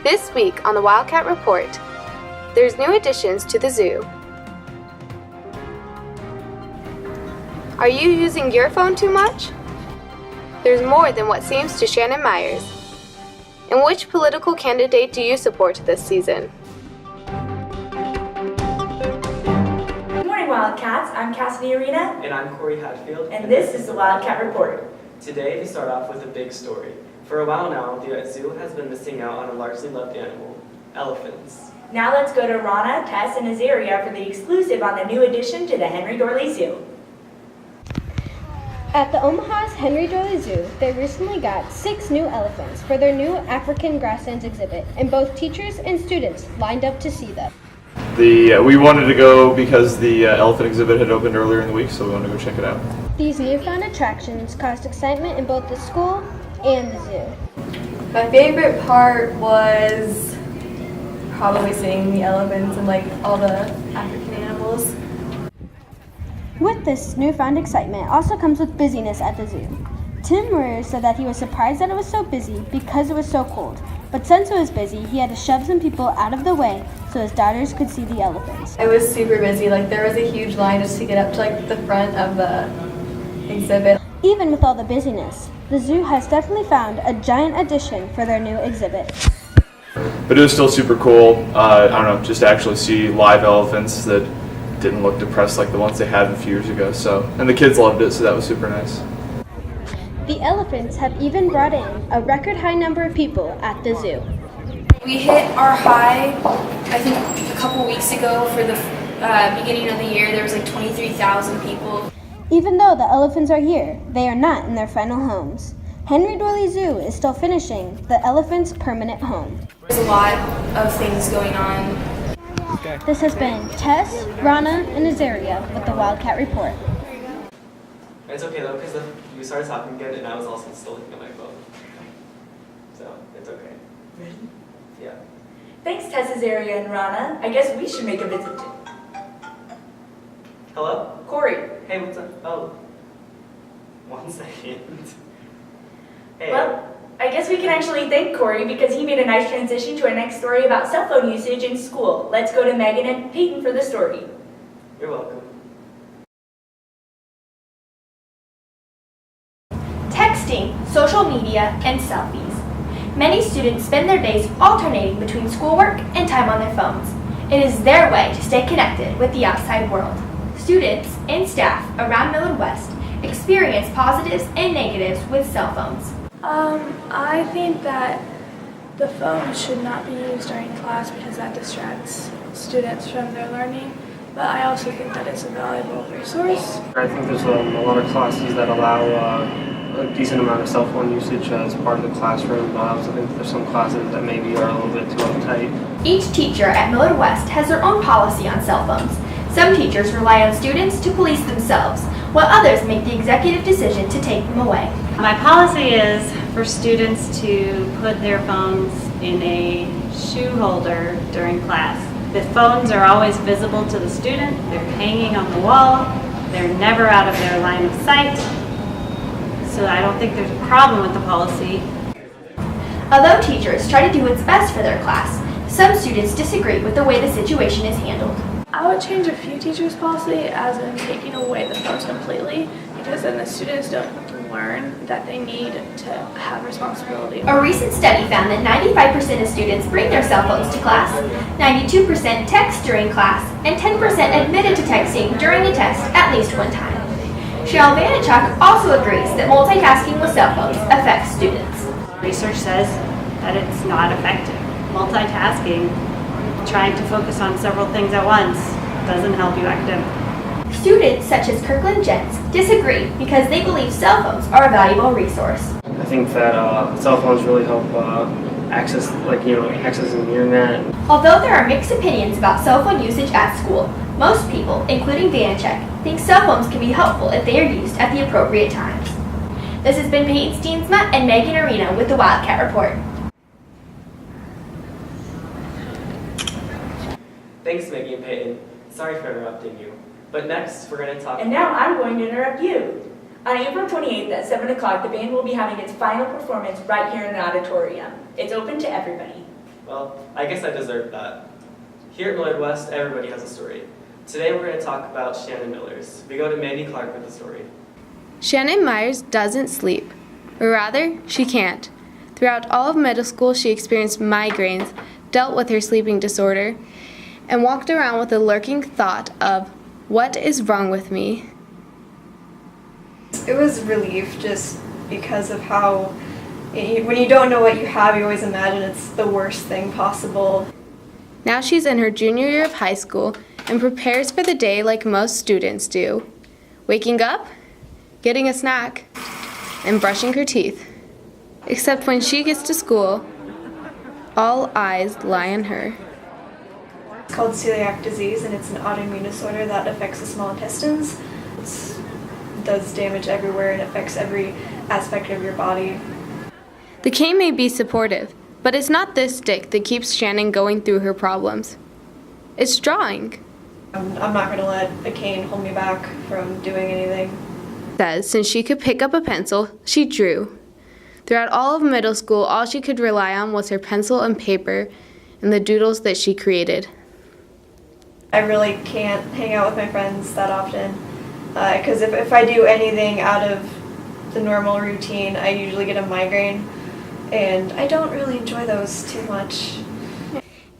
This week on the Wildcat Report, there's new additions to the zoo. Are you using your phone too much? There's more than what seems to Shannon Myers. And which political candidate do you support this season? Good morning, Wildcats. I'm Kassidy. And I'm Hadfield. And this is the Wildcat Report. Today we start off with a big story. For a while now, the zoo has been missing out on a largely loved animal, elephants. Now let's go to Rana, Tess, and Azaria for the exclusive on the new addition to the Henry Dorley Zoo. At the Omaha's Henry Dorley Zoo, they recently got 6 new elephants for their new African grasslands exhibit, and both teachers and students lined up to see them. We wanted to go because the elephant exhibit had opened earlier in the week, so we wanted to go check it out. These newfound attractions caused excitement in both the school and the zoo. My favorite part was probably seeing the elephants and all the African animals. With this newfound excitement also comes with busyness at the zoo. Tim Murray said that he was surprised that it was so busy because it was so cold. But since it was busy, he had to shove some people out of the way so his daughters could see the elephants. It was super busy. There was a huge line just to get up to the front of the exhibit. Even with all the busyness, the zoo has definitely found a giant addition for their new exhibit. But it was still super cool, just to actually see live elephants that didn't look depressed like the ones they had a few years ago. And the kids loved it, so that was super nice. The elephants have even brought in a record high number of people at the zoo. We hit our high, I think, a couple weeks ago for the beginning of the year. There was 23,000 people. Even though the elephants are here, they are not in their final homes. Henry Dorley Zoo is still finishing the elephants' permanent home. There's a lot of things going on. This has been Tess, Rana, and Azaria with the Wildcat Report. It's okay though, because you started talking again and I was also still looking at my phone. So, it's okay. Ready? Yeah. Thanks, Tess, Azaria, and Rana. I guess we should make a visit to... Hello? Corey. Hey, what's up? Oh. 1 second. Hey. Well, I guess we can actually thank Corey because he made a nice transition to our next story about cell phone usage in school. Let's go to Meghan and Payton for the story. You're welcome. Texting, social media, and selfies. Many students spend their days alternating between schoolwork and time on their phones. It is their way to stay connected with the outside world. Students and staff around Millard West experience positives and negatives with cell phones. I think that the phone should not be used during class because that distracts students from their learning, but I also think that it's a valuable resource. I think there's a lot of classes that allow a decent amount of cell phone usage as part of the classroom. I also think there's some classes that maybe are a little bit too uptight. Each teacher at Millard West has their own policy on cell phones. Some teachers rely on students to police themselves, while others make the executive decision to take them away. My policy is for students to put their phones in a shoe holder during class. The phones are always visible to the student, they're hanging on the wall, they're never out of their line of sight, so I don't think there's a problem with the policy. Although teachers try to do what's best for their class, some students disagree with the way the situation is handled. I would change a few teachers' policy as in taking away the phones completely because then the students don't learn that they need to have responsibility. A recent study found that 95% of students bring their cell phones to class, 92% text during class, and 10% admitted to texting during a test at least one time. Cheryl Vanachuk also agrees that multitasking with cell phones affects students. Research says that it's not effective. Multitasking, trying to focus on several things at once, doesn't help you academically. Students such as Kirkland Jens disagree because they believe cell phones are a valuable resource. I think that cell phones really help accessing the internet. Although there are mixed opinions about cell phone usage at school, most people, including Vanachek, think cell phones can be helpful if they are used at the appropriate times. This has been Payton Steesnma and Meghan Arena with the Wildcat Report. Thanks, Meghan and Payton. Sorry for interrupting you. But next, we're going to talk... And now I'm going to interrupt you. On April 28th at 7 o'clock, the band will be having its final performance right here in the auditorium. It's open to everybody. Well, I guess I deserved that. Here at Millard West, everybody has a story. Today we're going to talk about Shannon Miller's. We go to Mandy Clark with the story. Shannon Myers doesn't sleep, or rather, she can't. Throughout all of middle school, she experienced migraines, dealt with her sleeping disorder, and walked around with a lurking thought of, what is wrong with me? It was relief just because of how, when you don't know what you have, you always imagine it's the worst thing possible. Now she's in her junior year of high school and prepares for the day like most students do. Waking up, getting a snack, and brushing her teeth. Except when she gets to school, all eyes lie on her. It's called celiac disease, and it's an autoimmune disorder that affects the small intestines. It does damage everywhere and affects every aspect of your body. The cane may be supportive, but it's not this stick that keeps Shannon going through her problems. It's drawing. I'm not going to let a cane hold me back from doing anything. Says since she could pick up a pencil, she drew. Throughout all of middle school, all she could rely on was her pencil and paper and the doodles that she created. I really can't hang out with my friends that often because if I do anything out of the normal routine, I usually get a migraine, and I don't really enjoy those too much.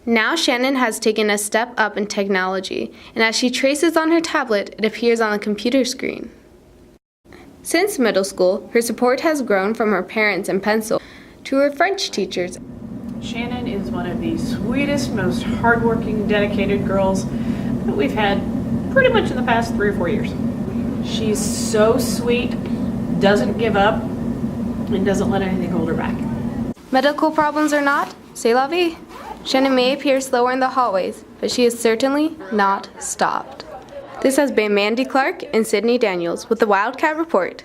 Now Shannon has taken a step up in technology, and as she traces on her tablet, it appears on the computer screen. Since middle school, her support has grown from her parents and pencil to her French teachers. Shannon is one of the sweetest, most hardworking, dedicated girls that we've had pretty much in the past 3 or 4 years. She's so sweet, doesn't give up, and doesn't let anything hold her back. Medical problems or not, c'est la vie. Shannon may appear slower in the hallways, but she is certainly not stopped. This has been Mandy Clark and Sydney Daniels with the Wildcat Report.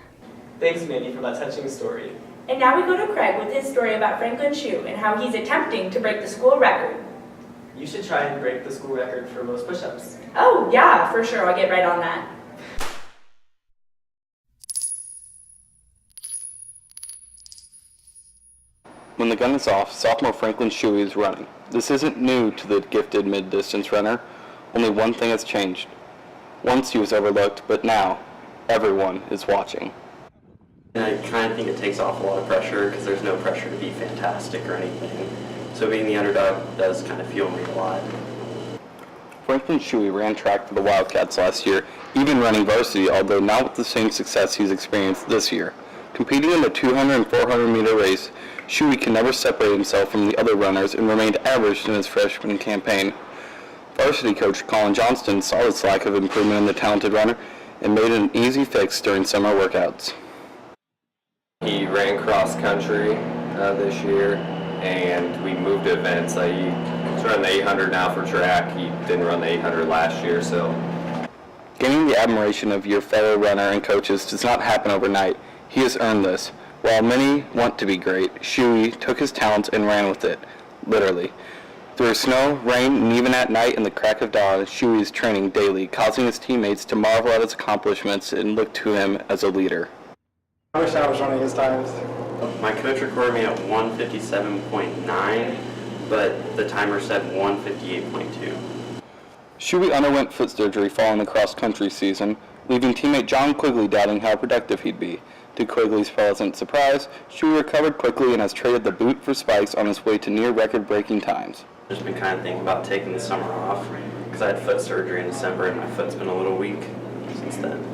Thanks, Mandy, for that touching story. And now we go to Craig with his story about Franklin Shue and how he's attempting to break the school record. You should try and break the school record for most push-ups. Oh, yeah, for sure. I'll get right on that. When the gun is off, sophomore Franklin Shue is running. This isn't new to the gifted mid-distance runner. Only one thing has changed. Once he was overlooked, but now everyone is watching. And I kind of think it takes off a lot of pressure because there's no pressure to be fantastic or anything. So being the underdog does kind of fuel me a lot. Franklin Shue ran track for the Wildcats last year, even running varsity, although not with the same success he's experienced this year. Competing in the 200 and 400 meter race, Shue can never separate himself from the other runners and remained average in his freshman campaign. Varsity coach Colin Johnston saw this lack of improvement in the talented runner and made it an easy fix during summer workouts. He ran cross country this year, and we moved events. He's running the 800 now for track. He didn't run the 800 last year, so. Gaining the admiration of your fellow runner and coaches does not happen overnight. He has earned this. While many want to be great, Shue took his talents and ran with it, literally. Through snow, rain, and even at night in the crack of dawn, Shue is training daily, causing his teammates to marvel at his accomplishments and look to him as a leader. I wish I was running his times. My coach recorded me at 157.9, but the timer said 158.2. Shue underwent foot surgery following the cross-country season, leaving teammate John Quigley doubting how productive he'd be. To Quigley's pleasant surprise, Shue recovered quickly and has traded the boot for spikes on his way to near record-breaking times. I've just been kind of thinking about taking the summer off because I had foot surgery in December and my foot's been a little weak since then.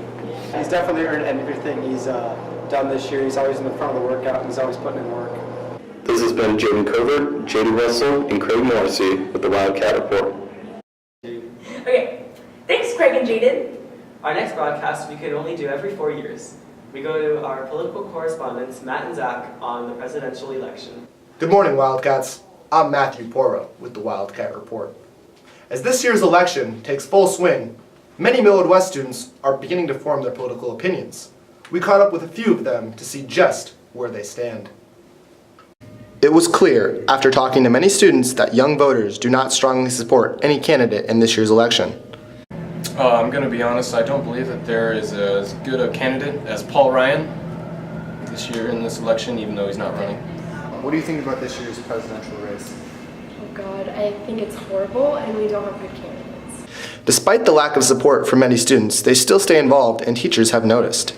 He's definitely earned everything he's done this year. He's always in the front of the workout and he's always putting in work. This has been Jaden Covert, Jaden Wessel, and Craig Morrissey with the Wildcat Report. Okay, thanks Craig and Jaden. Our next broadcast we can only do every 4 years. We go to our political correspondents, Matt and Zach, on the presidential election. Good morning, Wildcats. I'm Matthew Porro with the Wildcat Report. As this year's election takes full swing, many Millard West students are beginning to form their political opinions. We caught up with a few of them to see just where they stand. It was clear, after talking to many students, that young voters do not strongly support any candidate in this year's election. I'm going to be honest, I don't believe that there is as good a candidate as Paul Ryan this year in this election, even though he's not running. What do you think about this year's presidential race? God, I think it's horrible and we don't have good candidates. Despite the lack of support from many students, they still stay involved and teachers have noticed.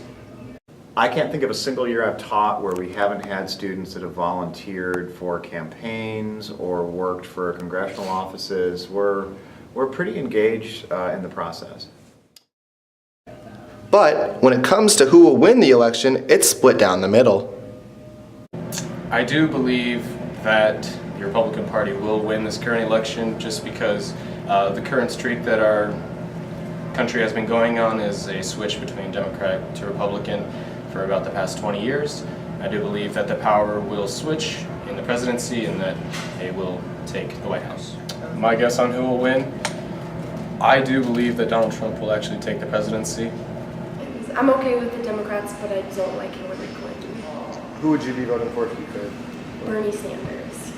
I can't think of a single year I've taught where we haven't had students that have volunteered for campaigns or worked for congressional offices. We're pretty engaged in the process. But when it comes to who will win the election, it's split down the middle. I do believe that the Republican Party will win this current election just because the current streak that our country has been going on is a switch between Democrat to Republican for about the past 20 years. I do believe that the power will switch in the presidency and that they will take the White House. My guess on who will win, I do believe that Donald Trump will actually take the presidency. I'm okay with the Democrats, but I don't like Hillary Clinton. Who would you be voting for if you could? Bernie Sanders.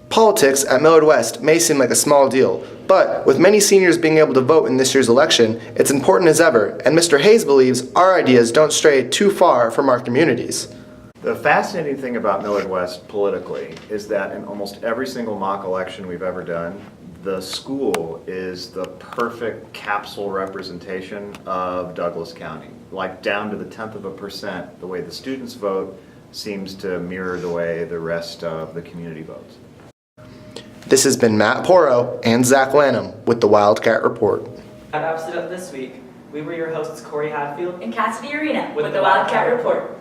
Politics at Millard West may seem like a small deal, but with many seniors being able to vote in this year's election, it's important as ever, and Mr. Hayes believes our ideas don't stray too far from our communities. The fascinating thing about Millard West politically is that in almost every single mock election we've ever done, the school is the perfect capsule representation of Douglas County. Like down to the 0.1%, the way the students vote seems to mirror the way the rest of the community votes. This has been Matt Porro and Zach Lanham with the Wildcat Report. That wraps it up this week. We were your hosts, Corey Hadfield and Kassidy with the Wildcat Report.